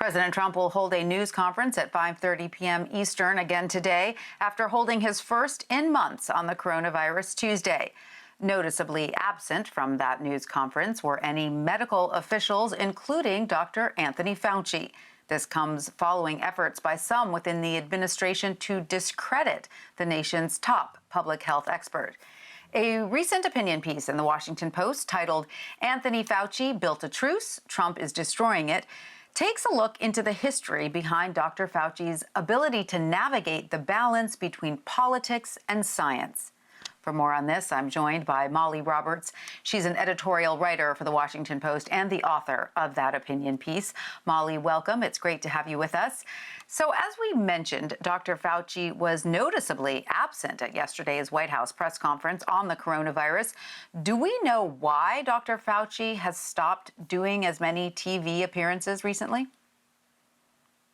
President Trump will hold a news conference at 5:30 p.m. Eastern again today after holding his first in months on the coronavirus Tuesday. Noticeably absent from that news conference were any medical officials, including Dr. Anthony Fauci. This comes following efforts by some within the administration to discredit the nation's top public health expert. A recent opinion piece in the Washington Post titled "Anthony Fauci Built a Truce, Trump is Destroying It" takes a look into the history behind Dr. Fauci's ability to navigate the balance between politics and science. For more on this, I'm joined by Molly Roberts. She's an editorial writer for the Washington Post and the author of that opinion piece. Molly, welcome. It's great to have you with us. So as we mentioned, Dr. Fauci was noticeably absent at yesterday's White House press conference on the coronavirus. Do we know why Dr. Fauci has stopped doing as many TV appearances recently?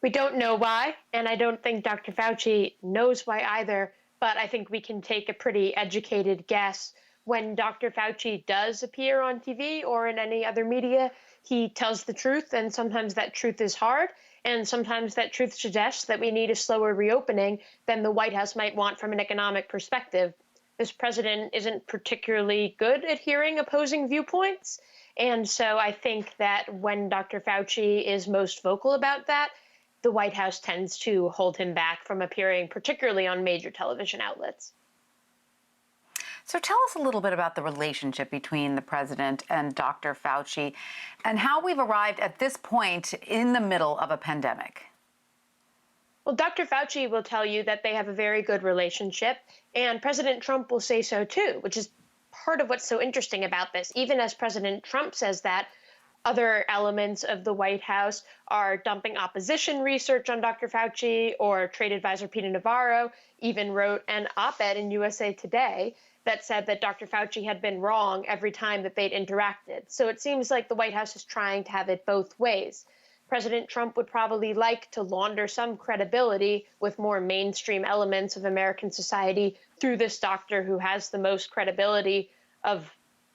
We don't know why, and I don't think Dr. Fauci knows why either. But I think we can take a pretty educated guess. When Dr. Fauci does appear on TV or in any other media, he tells the truth, and sometimes that truth is hard, and sometimes that truth suggests that we need a slower reopening than the White House might want from an economic perspective. This president isn't particularly good at hearing opposing viewpoints, and so I think that when Dr. Fauci is most vocal about that, the White House tends to hold him back from appearing, particularly on major television outlets. So tell us a little bit about the relationship between the president and Dr. Fauci and how we've arrived at this point in the middle of a pandemic. Well, Dr. Fauci will tell you that they have a very good relationship, and President Trump will say so too, which is part of what's so interesting about this. Even as President Trump says that, other elements of the White House are dumping opposition research on Dr. Fauci, or trade advisor Peter Navarro even wrote an op-ed in USA Today that said that Dr. Fauci had been wrong every time that they'd interacted. So it seems like the White House is trying to have it both ways. President Trump would probably like to launder some credibility with more mainstream elements of American society through this doctor who has the most credibility of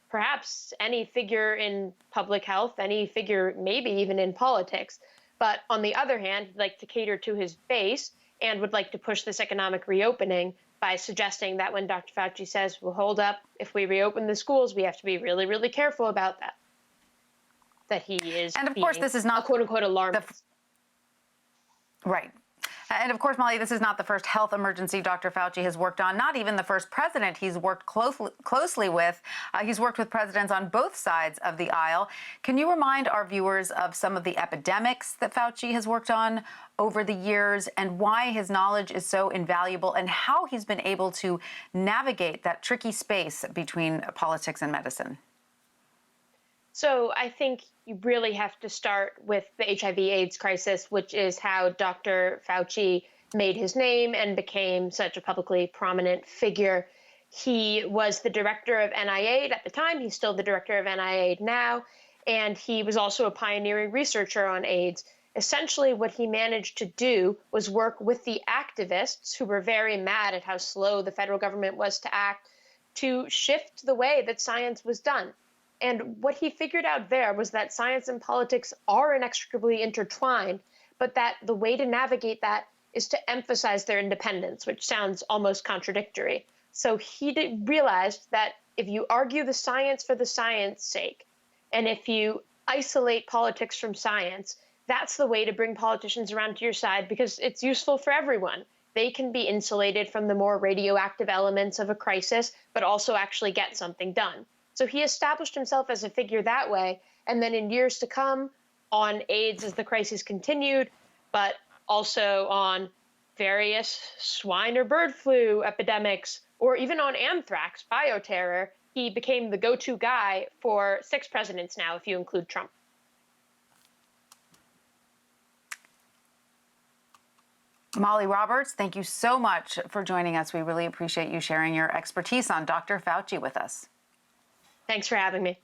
perhaps any figure in public health, any figure maybe even in politics. But on the other hand, he'd like to cater to his base and would like to push this economic reopening by suggesting that when Dr. Fauci says, well, hold up, if we reopen the schools, we have to be really, really careful about that. That he is, and of course, this is not a quote-unquote alarmist. Right. And of course, Molly, this is not the first health emergency Dr. Fauci has worked on, not even the first president he's worked closely with. He's worked with presidents on both sides of the aisle. Can you remind our viewers of some of the epidemics that Fauci has worked on over the years and why his knowledge is so invaluable and how he's been able to navigate that tricky space between politics and medicine? So I think you really have to start with the HIV/AIDS crisis, which is how Dr. Fauci made his name and became such a publicly prominent figure. He was the director of NIH at the time. He's still the director of NIH now. And he was also a pioneering researcher on AIDS. Essentially, what he managed to do was work with the activists who were very mad at how slow the federal government was to act to shift the way that science was done. And what he figured out there was that science and politics are inextricably intertwined, but that the way to navigate that is to emphasize their independence, which sounds almost contradictory. So he realized that if you argue the science for the science sake, and if you isolate politics from science, that's the way to bring politicians around to your side because it's useful for everyone. They can be insulated from the more radioactive elements of a crisis, but also actually get something done. So he established himself as a figure that way. And then in years to come on AIDS as the crisis continued, but also on various swine or bird flu epidemics, or even on anthrax, bioterror, he became the go-to guy for 6 presidents now, if you include Trump. Molly Roberts, thank you so much for joining us. We really appreciate you sharing your expertise on Dr. Fauci with us. Thanks for having me.